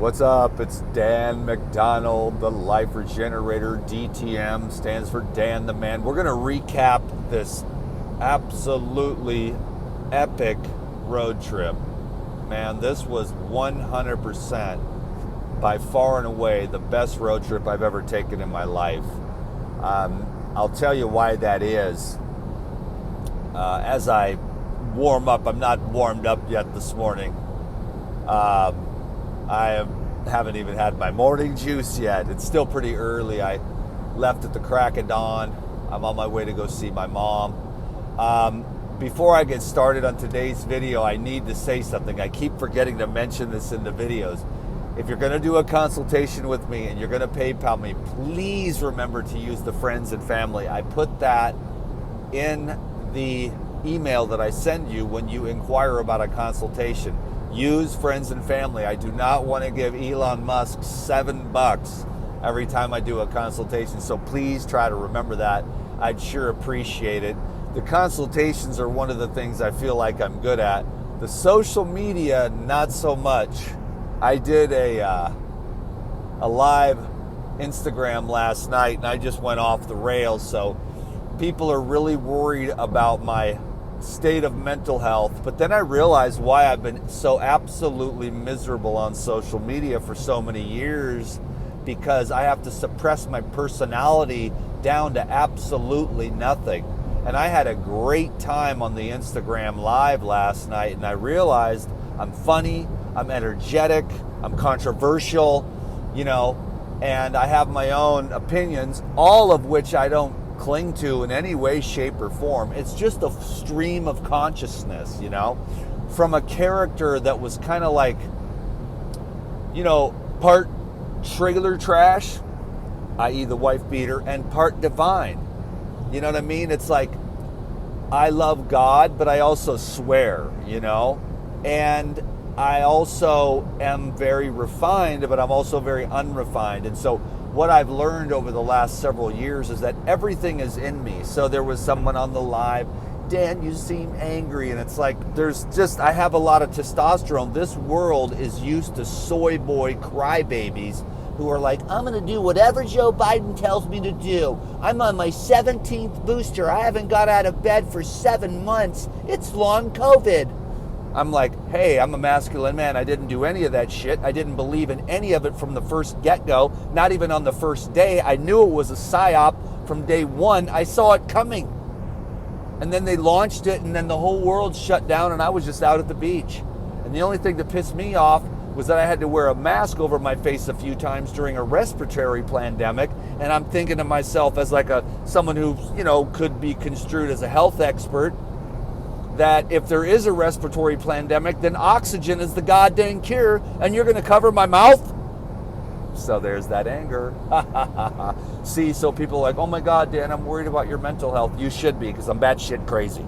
What's up? It's Dan McDonald, the Life Regenerator. DTM stands for Dan the Man. We're going to recap this absolutely epic road trip. Man, this was 100% by far and away the best road trip I've ever taken in my life. I'll tell you why that is. As I warm up, I'm not warmed up yet this morning. I haven't even had my morning juice yet. It's still pretty early. I left at the crack of dawn. I'm on my way to go see my mom. Before I get started on today's video, I need to say something. I keep forgetting to mention this in the videos. If you're going to do a consultation with me and you're going to PayPal me, please remember to use the friends and family. I put that in the email that I send you when you inquire about a consultation. Use friends and family. I do not want to give Elon Musk $7 every time I do a consultation, so please try to remember that. I'd sure appreciate it. The consultations are one of the things I feel like I'm good at. The social media, not so much. I did a live Instagram last night, and I just went off the rails, so people are really worried about my state of mental health. But then I realized why I've been so absolutely miserable on social media for so many years, because I have to suppress my personality down to absolutely nothing. And I had a great time on the Instagram live last night, and I realized I'm funny, I'm energetic, I'm controversial, and I have my own opinions, all of which I don't cling to in any way, shape, or form. It's just a stream of consciousness, from a character that was kind of like, part trailer trash, i.e. the wife beater, and part divine. You know what I mean? It's like, I love God, but I also swear, and I also am very refined, but I'm also very unrefined. And so what I've learned over the last several years is that everything is in me. So there was someone on the live, Dan, you seem angry. And it's like, I have a lot of testosterone. This world is used to soy boy crybabies who are like, I'm going to do whatever Joe Biden tells me to do. I'm on my 17th booster. I haven't got out of bed for 7 months. It's long COVID. I'm like, hey, I'm a masculine man. I didn't do any of that shit. I didn't believe in any of it from the first get-go, not even on the first day. I knew it was a psyop from day one. I saw it coming. And then they launched it, and then the whole world shut down, and I was just out at the beach. And the only thing that pissed me off was that I had to wear a mask over my face a few times during a respiratory pandemic. And I'm thinking to myself as like someone who, could be construed as a health expert, that if there is a respiratory pandemic, then oxygen is the goddamn cure, and you're going to cover my mouth? So there's that anger. See, so people are like, oh my God, Dan, I'm worried about your mental health. You should be, because I'm batshit crazy.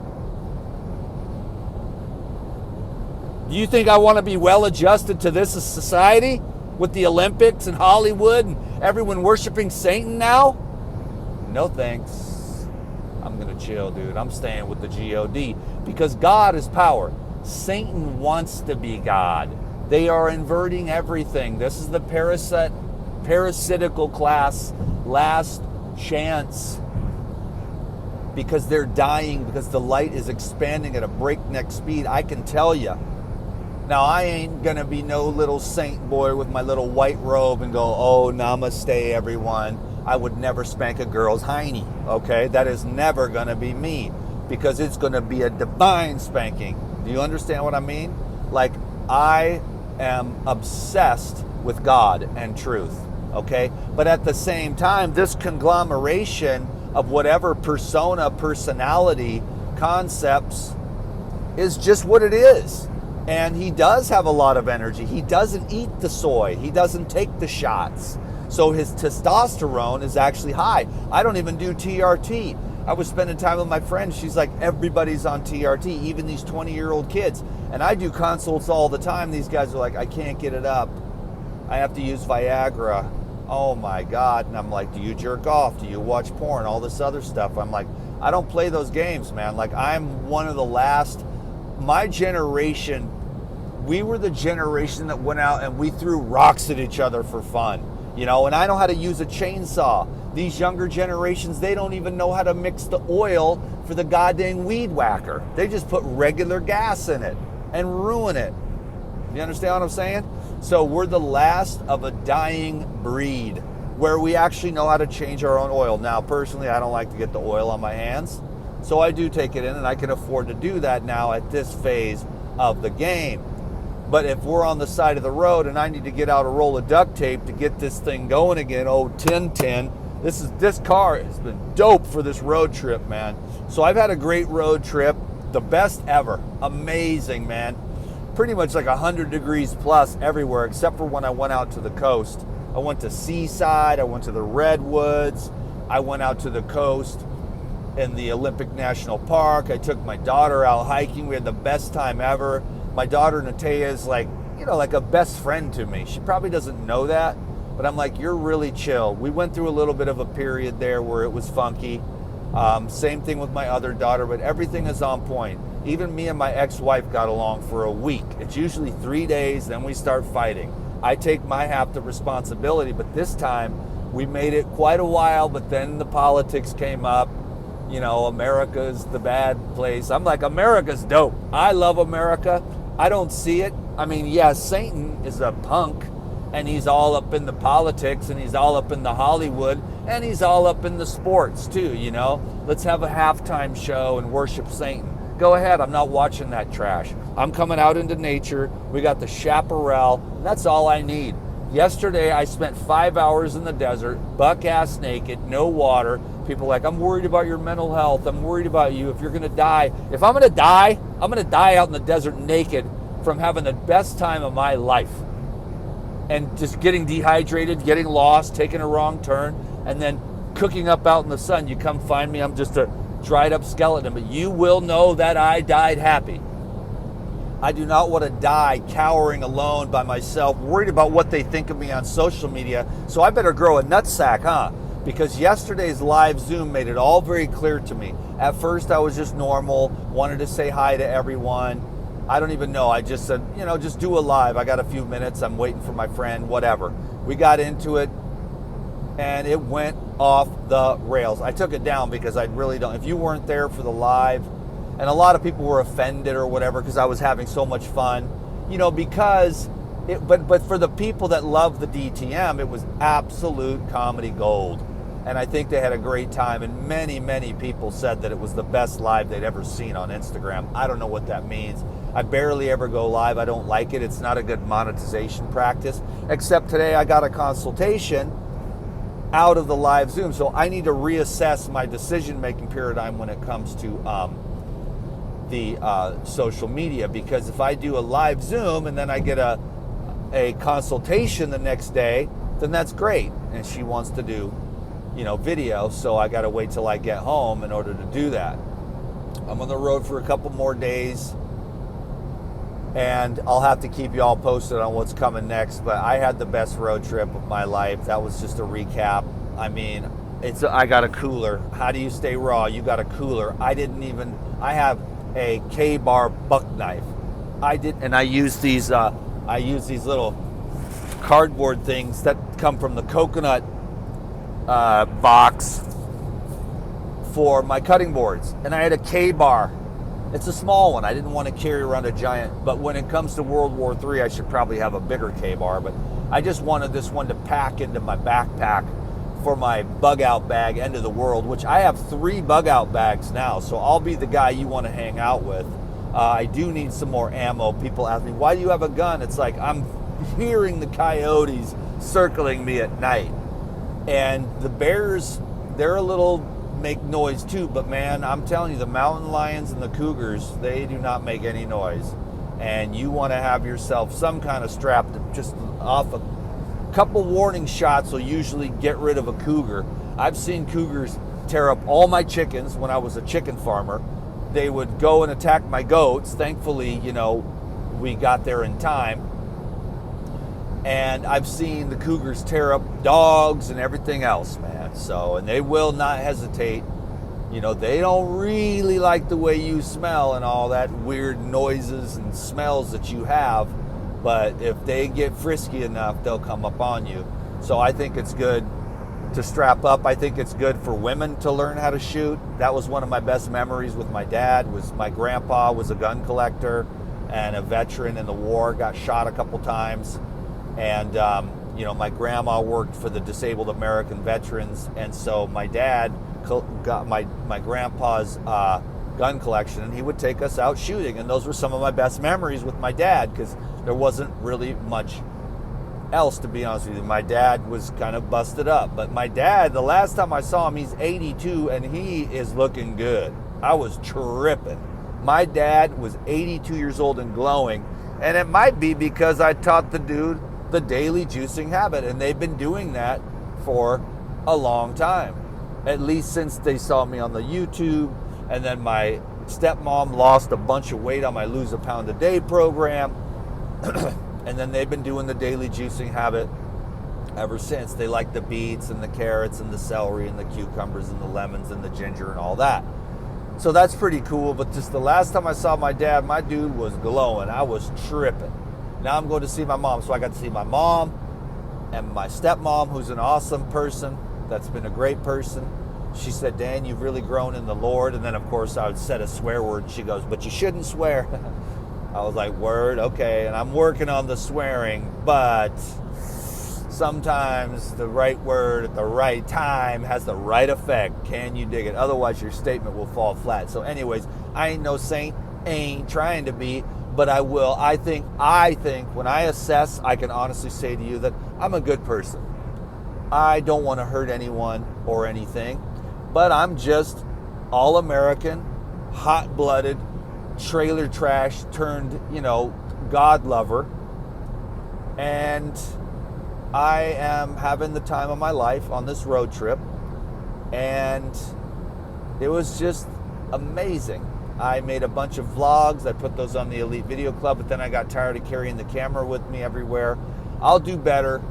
Do you think I want to be well adjusted to this society with the Olympics and Hollywood and everyone worshiping Satan now? No thanks. I'm going to chill, dude. I'm staying with the God, because God is power. Satan wants to be God. They are inverting everything. This is the parasitical class, last chance, because they're dying, because the light is expanding at a breakneck speed. I can tell you. Now, I ain't going to be no little saint boy with my little white robe and go, oh, namaste, everyone. I would never spank a girl's hiney, okay? That is never going to be me, because it's going to be a divine spanking. Do you understand what I mean? Like, I am obsessed with God and truth, okay? But at the same time, this conglomeration of whatever personality, concepts is just what it is. And he does have a lot of energy. He doesn't eat the soy. He doesn't take the shots. So his testosterone is actually high. I don't even do TRT. I was spending time with my friend. She's like, everybody's on TRT, even these 20-year-old kids. And I do consults all the time. These guys are like, I can't get it up. I have to use Viagra. Oh my God. And I'm like, do you jerk off? Do you watch porn? All this other stuff. I'm like, I don't play those games, man. Like, I'm one of the last, my generation we were the generation that went out and we threw rocks at each other for fun, you know, and I know how to use a chainsaw. These younger generations, they don't even know how to mix the oil for the goddamn weed whacker. They just put regular gas in it and ruin it. You understand what I'm saying? So we're the last of a dying breed where we actually know how to change our own oil. Now, personally, I don't like to get the oil on my hands, so I do take it in, and I can afford to do that now at this phase of the game. But if we're on the side of the road and I need to get out a roll of duct tape to get this thing going again, oh, Tintin, this car has been dope for this road trip, man. So I've had a great road trip, the best ever. Amazing, man. Pretty much like 100 degrees plus everywhere, except for when I went out to the coast. I went to Seaside, I went to the Redwoods, I went out to the coast in the Olympic National Park. I took my daughter out hiking. We had the best time ever. My daughter Natea is like, you know, like a best friend to me. She probably doesn't know that, but I'm like, you're really chill. We went through a little bit of a period there where it was funky. Same thing with my other daughter, but everything is on point. Even me and my ex-wife got along for a week. It's usually 3 days, then we start fighting. I take my half the responsibility, but this time we made it quite a while, but then the politics came up. You know, America's the bad place. I'm like, America's dope. I love America. I don't see it. I mean, yeah, Satan is a punk, and he's all up in the politics, and he's all up in the Hollywood, and he's all up in the sports too, you know? Let's have a halftime show and worship Satan. Go ahead, I'm not watching that trash. I'm coming out into nature. We got the chaparral, and that's all I need. Yesterday, I spent 5 hours in the desert, buck-ass naked, no water. People are like, I'm worried about your mental health. I'm worried about you if you're going to die. If I'm going to die, I'm going to die out in the desert naked from having the best time of my life. And just getting dehydrated, getting lost, taking a wrong turn, and then cooking up out in the sun. You come find me, I'm just a dried up skeleton, but you will know that I died happy. I do not want to die cowering alone by myself, worried about what they think of me on social media. So I better grow a nutsack, huh? Because yesterday's live Zoom made it all very clear to me. At first I was just normal, wanted to say hi to everyone. I don't even know. I just said, you know, just do a live. I got a few minutes. I'm waiting for my friend, whatever. We got into it and it went off the rails. I took it down because I really don't. If you weren't there for the live, and a lot of people were offended or whatever because I was having so much fun, you know, because but for the people that love the DTM, it was absolute comedy gold. And I think they had a great time, and many, many people said that it was the best live they'd ever seen on Instagram. I don't know what that means. I barely ever go live. I don't like it. It's not a good monetization practice. Except today I got a consultation out of the live Zoom. So I need to reassess my decision-making paradigm when it comes to the social media, because if I do a live Zoom and then I get a consultation the next day, then that's great. And she wants to do, you know, video, so I got to wait till I get home in order to do that. I'm on the road for a couple more days, and I'll have to keep you all posted on what's coming next, but I had the best road trip of my life. That was just a recap. I mean, I got a cooler. How do you stay raw? You got a cooler. I have a K-bar buck knife. I use these little cardboard things that come from the coconut box for my cutting boards, and I had a K-bar. It's a small one. I didn't want to carry around a giant, but when it comes to World War III, I should probably have a bigger K-bar, but I just wanted this one to pack into my backpack for my bug out bag, end of the world, which I have 3 bug out bags now, so I'll be the guy you want to hang out with. I do need some more ammo. People ask me, why do you have a gun? It's like, I'm hearing the coyotes circling me at night. And the bears, they're a little make noise too, but man, I'm telling you, the mountain lions and the cougars, they do not make any noise. And you want to have yourself some kind of strap to just off a couple warning shots will usually get rid of a cougar. I've seen cougars tear up all my chickens when I was a chicken farmer. They would go and attack my goats. Thankfully, you know, we got there in time. And I've seen the cougars tear up dogs and everything else, man. So, and they will not hesitate You know, they don't really like the way you smell and all that weird noises and smells that you have. But if they get frisky enough, they'll come up on you. So I think it's good to strap up. I think it's good for women to learn how to shoot. That was one of my best memories with my dad. Was my grandpa was a gun collector and a veteran in the war, got shot a couple times. And, you know, my grandma worked for the Disabled American Veterans. And so my dad got my grandpa's gun collection, and he would take us out shooting. And those were some of my best memories with my dad, because there wasn't really much else, to be honest with you. My dad was kind of busted up, but my dad, the last time I saw him, he's 82 and he is looking good. I was tripping. My dad was 82 years old and glowing, and it might be because I taught the dude the daily juicing habit, and they've been doing that for a long time, at least since they saw me on the YouTube. And then my stepmom lost a bunch of weight on my Lose a Pound a Day program. And then they've been doing the daily juicing habit ever since. They like the beets and the carrots and the celery and the cucumbers and the lemons and the ginger and all that. So that's pretty cool. But just the last time I saw my dad, my dude was glowing. I was tripping. Now I'm going to see my mom. So I got to see my mom and my stepmom, who's an awesome person. That's been a great person. She said, Dan, you've really grown in the Lord. And then, of course, I would say a swear word. She goes, but you shouldn't swear. I was like, word, okay. And I'm working on the swearing, but sometimes the right word at the right time has the right effect. Can you dig it? Otherwise, your statement will fall flat. So anyways, I ain't no saint, ain't trying to be, but I will. I think when I assess, I can honestly say to you that I'm a good person. I don't want to hurt anyone or anything, but I'm just all-American, hot-blooded, trailer trash turned, you know, God lover. And I am having the time of my life on this road trip. And it was just amazing. I made a bunch of vlogs. I put those on the Elite Video Club, but then I got tired of carrying the camera with me everywhere. I'll do better,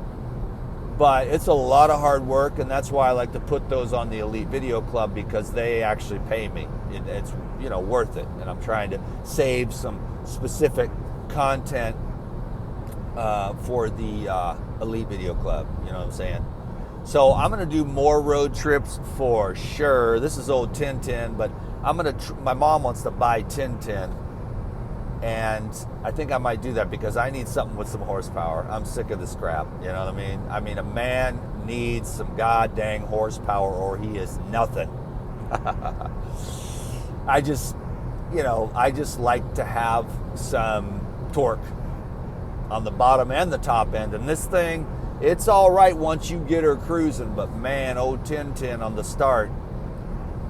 but it's a lot of hard work, and that's why I like to put those on the Elite Video Club, because they actually pay me. It's, you know, worth it, and I'm trying to save some specific content for the Elite Video Club. You know what I'm saying? So I'm going to do more road trips for sure. This is old Tintin, but I'm going to. My mom wants to buy Tintin, and I think I might do that because I need something with some horsepower. I'm sick of this crap. You know what I mean? I mean, a man needs some goddamn horsepower, or he is nothing. I just like to have some torque on the bottom and the top end. And this thing, it's all right once you get her cruising, but man, old Tintin on the start,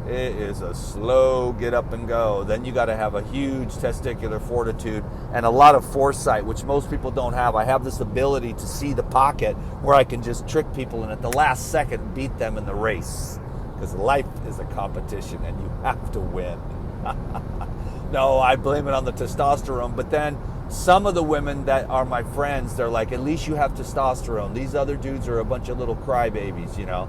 it is a slow get up and go. Then you got to have a huge testicular fortitude and a lot of foresight, which most people don't have. I have this ability to see the pocket where I can just trick people and at the last second beat them in the race. Because life is a competition and you have to win. No, I blame it on the testosterone. But then some of the women that are my friends, they're like, at least you have testosterone. These other dudes are a bunch of little crybabies, you know.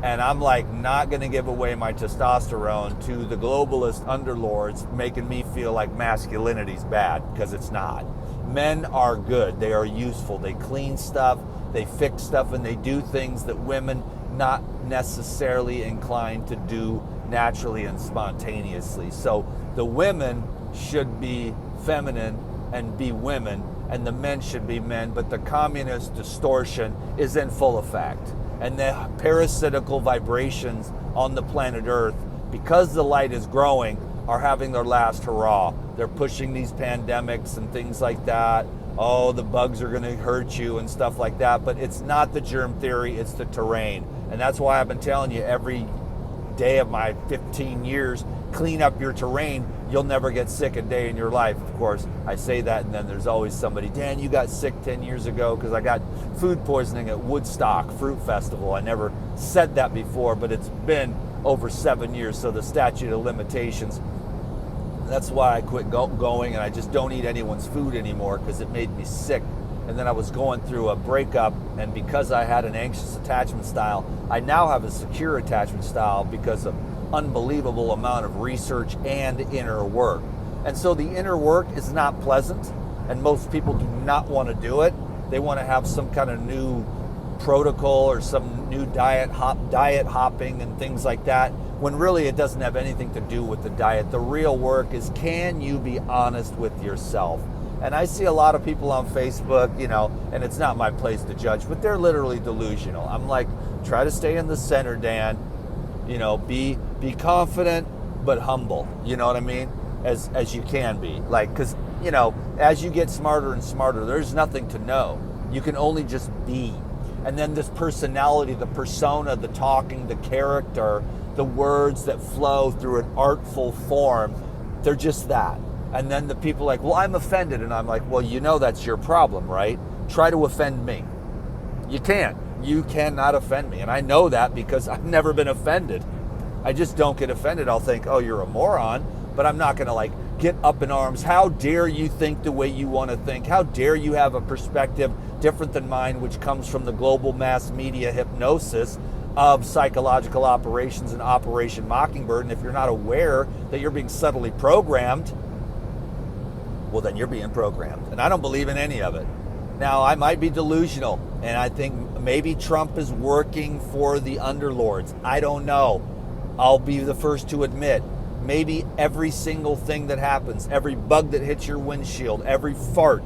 And I'm like, not going to give away my testosterone to the globalist underlords, making me feel like masculinity's bad, because it's not. Men are good. They are useful. They clean stuff. They fix stuff, and they do things that women not necessarily inclined to do naturally and spontaneously. So the women should be feminine and be women, and the men should be men, but the communist distortion is in full effect. And the parasitical vibrations on the planet Earth, because the light is growing, are having their last hurrah. They're pushing these pandemics and things like that. Oh, the bugs are going to hurt you and stuff like that. But it's not the germ theory, it's the terrain. And that's why I've been telling you every day of my 15 years, clean up your terrain. You'll never get sick a day in your life. Of course, I say that, and then there's always somebody, Dan, you got sick 10 years ago because I got food poisoning at Woodstock Fruit Festival. I never said that before, but it's been over 7 years, so the statute of limitations. That's why I quit going, and I just don't eat anyone's food anymore because it made me sick. And then I was going through a breakup, and because I had an anxious attachment style, I now have a secure attachment style because of unbelievable amount of research and inner work. And so the inner work is not pleasant, and most people do not want to do it. They want to have some kind of new protocol or some new diet hopping and things like that, when really it doesn't have anything to do with the diet. The real work is, can you be honest with yourself? And I see a lot of people on Facebook, and it's not my place to judge, but they're literally delusional. I'm like, try to stay in the center, Dan. Be confident but humble. You know what I mean? As you can be. Like, because as you get smarter and smarter, there's nothing to know. You can only just be. And then this personality, the persona, the talking, the character, the words that flow through an artful form, they're just that. And then the people are like, well, I'm offended. And I'm like, well, that's your problem, right? Try to offend me. You can't. You cannot offend me. And I know that because I've never been offended. I just don't get offended. I'll think, oh, you're a moron. But I'm not going to get up in arms. How dare you think the way you want to think? How dare you have a perspective different than mine, which comes from the global mass media hypnosis of psychological operations and Operation Mockingbird. And if you're not aware that you're being subtly programmed, well, then you're being programmed. And I don't believe in any of it. Now, I might be delusional, and I think maybe Trump is working for the underlords. I don't know. I'll be the first to admit, maybe every single thing that happens, every bug that hits your windshield, every fart,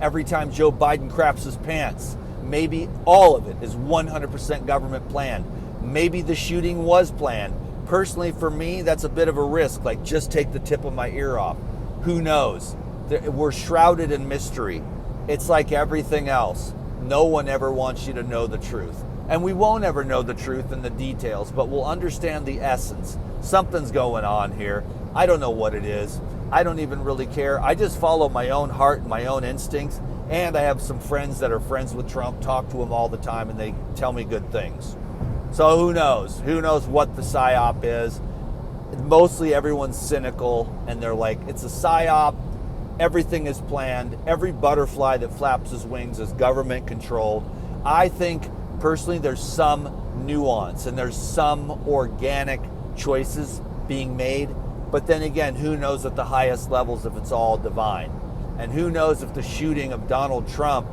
every time Joe Biden craps his pants, maybe all of it is 100% government planned. Maybe the shooting was planned. Personally, for me, that's a bit of a risk. Just take the tip of my ear off. Who knows? We're shrouded in mystery. It's like everything else. No one ever wants you to know the truth. And we won't ever know the truth in the details, but we'll understand the essence. Something's going on here. I don't know what it is. I don't even really care. I just follow my own heart and my own instincts. And I have some friends that are friends with Trump, talk to him all the time, and they tell me good things. So who knows? Who knows what the psyop is? Mostly everyone's cynical, and they're like, it's a psyop. Everything is planned. Every butterfly that flaps his wings is government controlled. I think personally there's some nuance and there's some organic choices being made. But then again, who knows at the highest levels if it's all divine? And who knows if the shooting of Donald Trump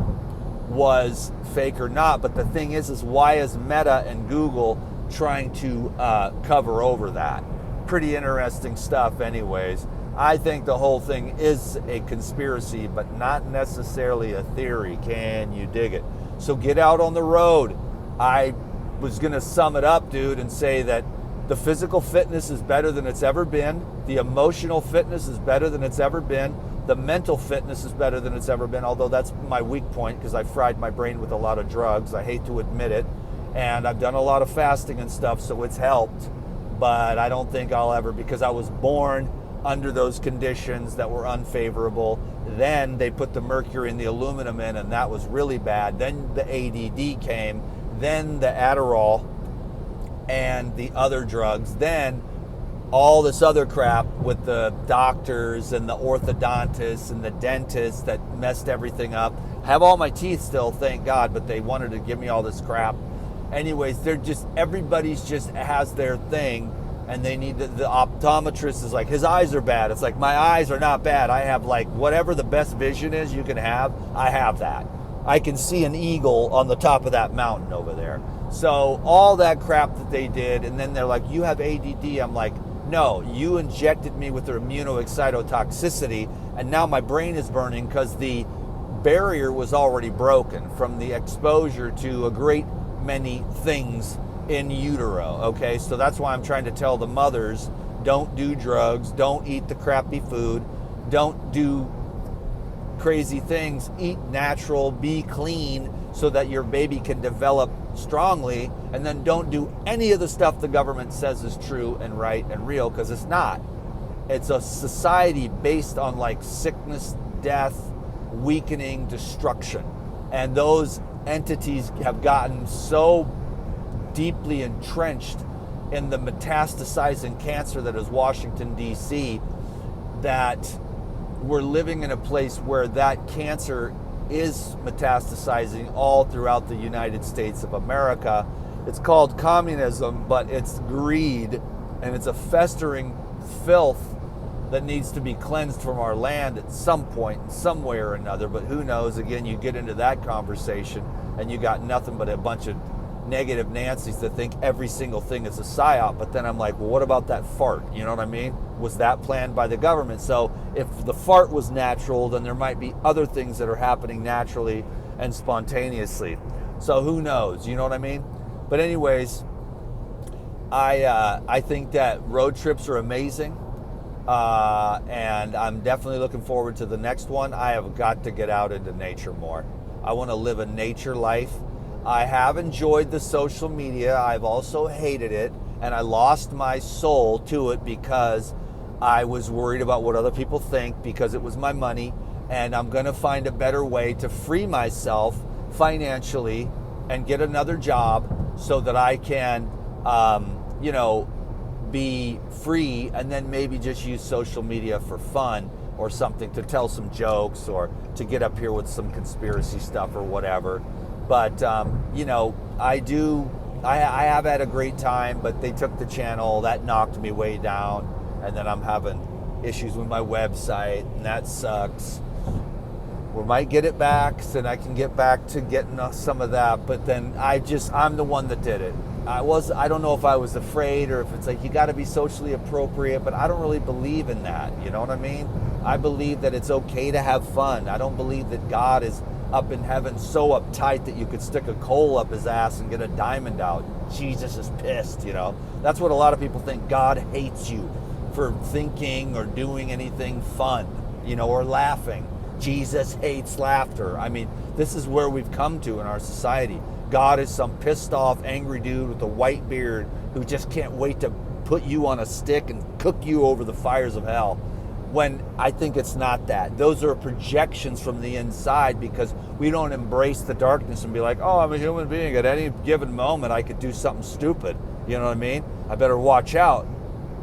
was fake or not? But the thing is why is Meta and Google trying to cover over that? Pretty interesting stuff anyways. I think the whole thing is a conspiracy, but not necessarily a theory. Can you dig it? So get out on the road. I was going to sum it up, dude, and say that the physical fitness is better than it's ever been. The emotional fitness is better than it's ever been. The mental fitness is better than it's ever been, although that's my weak point because I fried my brain with a lot of drugs. I hate to admit it. And I've done a lot of fasting and stuff, so it's helped. But I don't think I'll ever, because I was born under those conditions that were unfavorable. Then they put the mercury and the aluminum in, and that was really bad. Then the ADD came, then the Adderall and the other drugs, then all this other crap with the doctors and the orthodontists and the dentists that messed everything up. Have all my teeth still, thank God, but they wanted to give me all this crap. Anyways, everybody's just has their thing. And they need the optometrist is like, his eyes are bad. It's like, my eyes are not bad. I have whatever the best vision is you can have, I have that. I can see an eagle on the top of that mountain over there. So all that crap that they did, and then they're like, you have ADD. I'm like, no, you injected me with the immunoexcitotoxicity, and now my brain is burning because the barrier was already broken from the exposure to a great many things in utero. Okay, so that's why I'm trying to tell the mothers, don't do drugs, don't eat the crappy food, don't do crazy things, eat natural, be clean so that your baby can develop strongly, and then don't do any of the stuff the government says is true and right and real, because it's not. It's a society based on sickness, death, weakening, destruction, and those entities have gotten so deeply entrenched in the metastasizing cancer that is Washington, D.C., that we're living in a place where that cancer is metastasizing all throughout the United States of America. It's called communism, but it's greed and it's a festering filth that needs to be cleansed from our land at some point, in some way or another. But who knows? Again, you get into that conversation and you got nothing but a bunch of negative Nancys that think every single thing is a psyop. But then I'm like, well, what about that fart? You know what I mean? Was that planned by the government? So if the fart was natural, then there might be other things that are happening naturally and spontaneously. So who knows? You know what I mean? But anyways, I think that road trips are amazing. And I'm definitely looking forward to the next one. I have got to get out into nature more. I want to live a nature life. I have enjoyed the social media. I've also hated it, and I lost my soul to it because I was worried about what other people think, because it was my money, and I'm going to find a better way to free myself financially and get another job so that I can, be free, and then maybe just use social media for fun or something, to tell some jokes or to get up here with some conspiracy stuff or whatever. But, I have had a great time, but they took the channel. That knocked me way down. And then I'm having issues with my website, and that sucks. We might get it back, so then I can get back to getting some of that. But then I'm the one that did it. I don't know if I was afraid or if it's like, you got to be socially appropriate, but I don't really believe in that. You know what I mean? I believe that it's okay to have fun. I don't believe that God is up in heaven so uptight that you could stick a coal up his ass and get a diamond out. Jesus is pissed, That's what a lot of people think. God hates you for thinking or doing anything fun, or laughing. Jesus hates laughter. I mean, this is where we've come to in our society. God is some pissed off, angry dude with a white beard who just can't wait to put you on a stick and cook you over the fires of hell. When I think it's not that. Those are projections from the inside, because we don't embrace the darkness and be like, oh, I'm a human being. At any given moment, I could do something stupid. You know what I mean? I better watch out.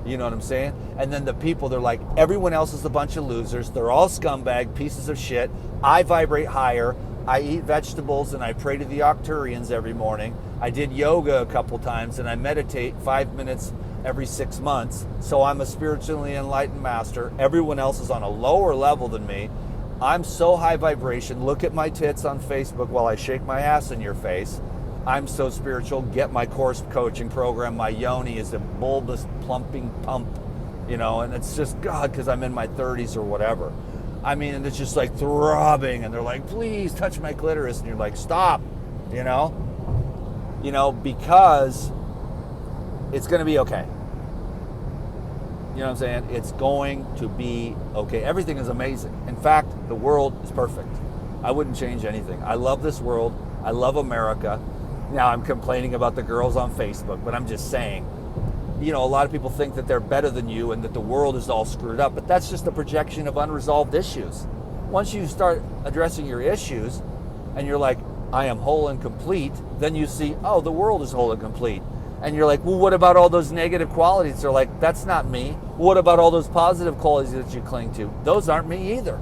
You know what I'm saying? And then the people, they're like, everyone else is a bunch of losers. They're all scumbag pieces of shit. I vibrate higher. I eat vegetables and I pray to the Arcturians every morning. I did yoga a couple times and I meditate 5 minutes every 6 months. So I'm a spiritually enlightened master. Everyone else is on a lower level than me. I'm so high vibration. Look at my tits on Facebook while I shake my ass in your face. I'm so spiritual. Get my course coaching program. My yoni is a bulbous plumping pump, and it's just God, because I'm in my 30s or whatever. I mean, and it's just like throbbing, and they're like, please touch my clitoris, and you're like, stop, because it's going to be okay. You know what I'm saying? It's going to be okay. Everything is amazing. In fact, the world is perfect. I wouldn't change anything. I love this world. I love America. Now, I'm complaining about the girls on Facebook, but I'm just saying, a lot of people think that they're better than you and that the world is all screwed up, but that's just a projection of unresolved issues. Once you start addressing your issues and you're like, I am whole and complete, then you see, oh, the world is whole and complete. And you're like, well, what about all those negative qualities? They're like, that's not me. What about all those positive qualities that you cling to? Those aren't me either.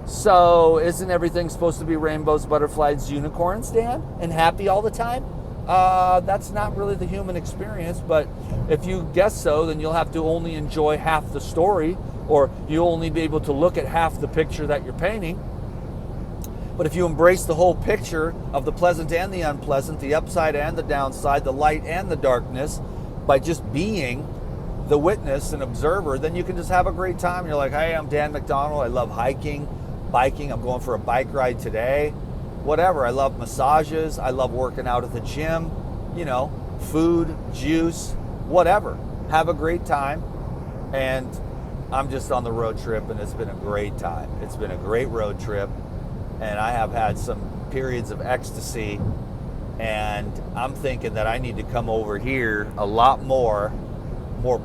So isn't everything supposed to be rainbows, butterflies, unicorns, Dan? And happy all the time? That's not really the human experience, but if you guess so, then you'll have to only enjoy half the story, or you'll only be able to look at half the picture that you're painting. But if you embrace the whole picture of the pleasant and the unpleasant, the upside and the downside, the light and the darkness, by just being the witness and observer, then you can just have a great time. You're like, hey, I'm Dan McDonald. I love hiking, biking. I'm going for a bike ride today. Whatever. I love massages. I love working out at the gym. Food, juice, whatever. Have a great time. And I'm just on the road trip, and it's been a great time. It's been a great road trip. And I have had some periods of ecstasy. And I'm thinking that I need to come over here a lot more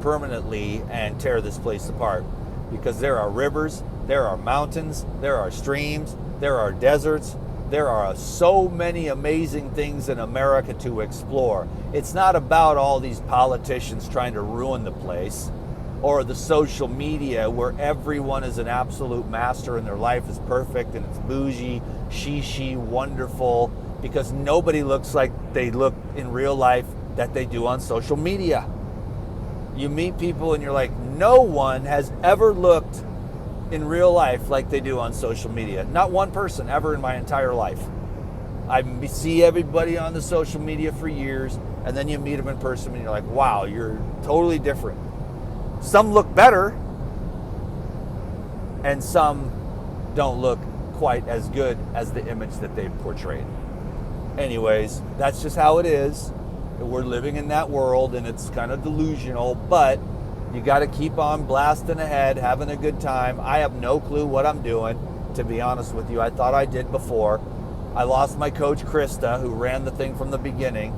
permanently and tear this place apart. Because there are rivers, there are mountains, there are streams, there are deserts. There are so many amazing things in America to explore. It's not about all these politicians trying to ruin the place, or the social media where everyone is an absolute master and their life is perfect and it's bougie, she, wonderful, because nobody looks like they look in real life that they do on social media. You meet people and you're like, no one has ever looked in real life like they do on social media. Not one person ever in my entire life. I see everybody on the social media for years, and then you meet them in person and you're like, wow, you're totally different. Some look better, and some don't look quite as good as the image that they've portrayed. Anyways, that's just how it is. We're living in that world, and it's kind of delusional, but you got to keep on blasting ahead, having a good time. I have no clue what I'm doing, to be honest with you. I thought I did before. I lost my coach, Krista, who ran the thing from the beginning.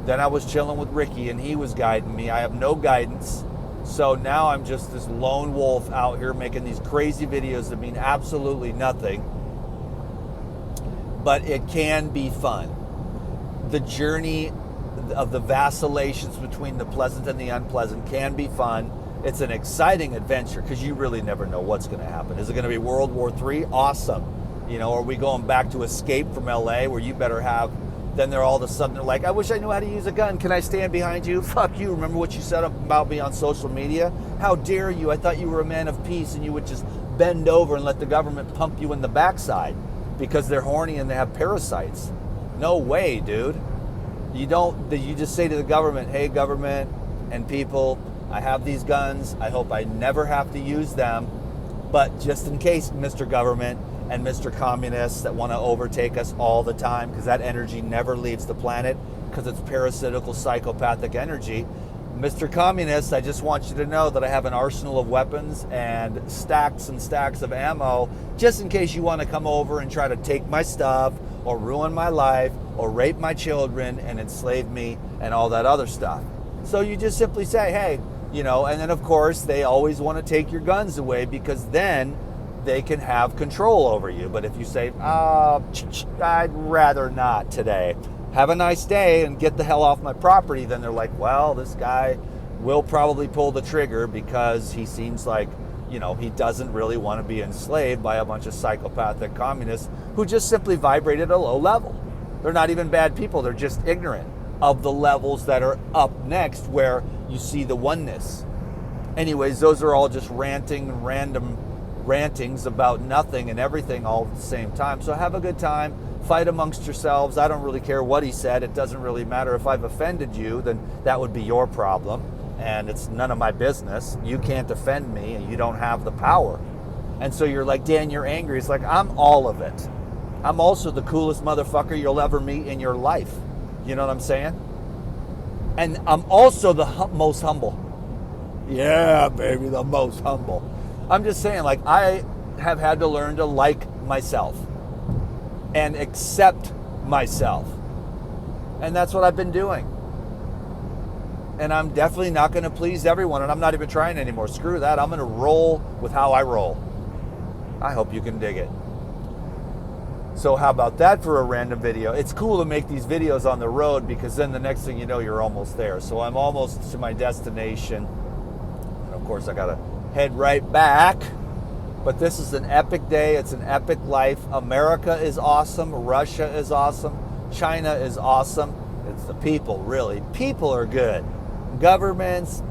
Then I was chilling with Ricky, and he was guiding me. I have no guidance. So now I'm just this lone wolf out here making these crazy videos that mean absolutely nothing. But it can be fun. The journey of the vacillations between the pleasant and the unpleasant can be fun. It's an exciting adventure because you really never know what's going to happen. Is it going to be World War III? Awesome. You know, are we going back to Escape from LA where you better have, then they're all of a sudden they're like, I wish I knew how to use a gun. Can I stand behind you? Fuck you. Remember what you said about me on social media? How dare you? I thought you were a man of peace and you would just bend over and let the government pump you in the backside because they're horny and they have parasites. No way, dude. You just say to the government, hey, government and people, I have these guns. I hope I never have to use them. But just in case, Mr. Government and Mr. Communists that want to overtake us all the time, because that energy never leaves the planet because it's parasitical, psychopathic energy. Mr. Communist, I just want you to know that I have an arsenal of weapons and stacks of ammo just in case you want to come over and try to take my stuff or ruin my life or rape my children and enslave me and all that other stuff. So you just simply say, hey, you know, and then of course they always want to take your guns away because then they can have control over you. But if you say, I'd rather not today, have a nice day and get the hell off my property, then they're like, well, this guy will probably pull the trigger because he seems like, you know, he doesn't really want to be enslaved by a bunch of psychopathic communists who just simply vibrate at a low level. They're not even bad people. They're just ignorant of the levels that are up next where you see the oneness. Anyways, those are all just random rantings about nothing and everything all at the same time. So have a good time. Fight amongst yourselves. I don't really care what he said. It doesn't really matter. If I've offended you, then that would be your problem. And it's none of my business. You can't offend me and you don't have the power. And so you're like, Dan, you're angry. It's like, I'm all of it. I'm also the coolest motherfucker you'll ever meet in your life. You know what I'm saying? And I'm also the most humble. Yeah, baby, the most humble. I'm just saying, like, I have had to learn to like myself and accept myself. And that's what I've been doing. And I'm definitely not going to please everyone, and I'm not even trying anymore. Screw that. I'm going to roll with how I roll. I hope you can dig it. So how about that for a random video? It's cool to make these videos on the road because then the next thing you know, you're almost there. So I'm almost to my destination. And of course, I got to head right back. But this is an epic day. It's an epic life. America is awesome. Russia is awesome. China is awesome. It's the people, really. People are good. Governments,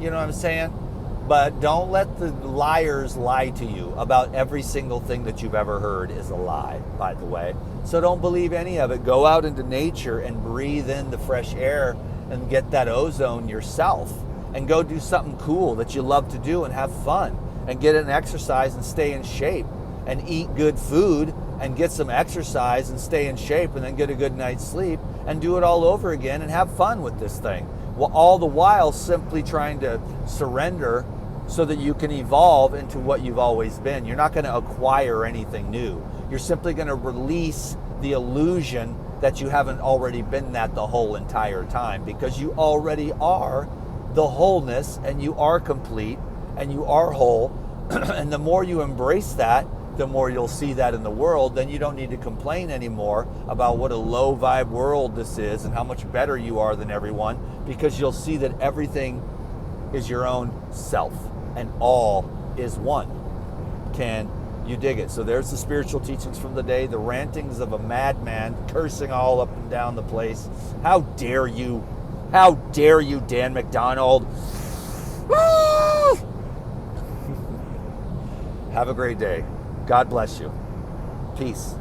you know what I'm saying? But don't let the liars lie to you about every single thing that you've ever heard is a lie, by the way. So don't believe any of it. Go out into nature and breathe in the fresh air and get that ozone yourself. And go do something cool that you love to do and have fun. And get an exercise and stay in shape. And eat good food and get some exercise and stay in shape and then get a good night's sleep and do it all over again and have fun with this thing. Well, all the while simply trying to surrender so that you can evolve into what you've always been. You're not going to acquire anything new. You're simply going to release the illusion that you haven't already been that the whole entire time, because you already are the wholeness and you are complete and you are whole. And the more you embrace that, the more you'll see that in the world. Then you don't need to complain anymore about what a low vibe world this is and how much better you are than everyone, because you'll see that everything is your own self and all is one. Can you dig it? So there's the spiritual teachings from the day, the rantings of a madman cursing all up and down the place. How dare you How dare you, Dan McDonald? Have a great day. God bless you. Peace.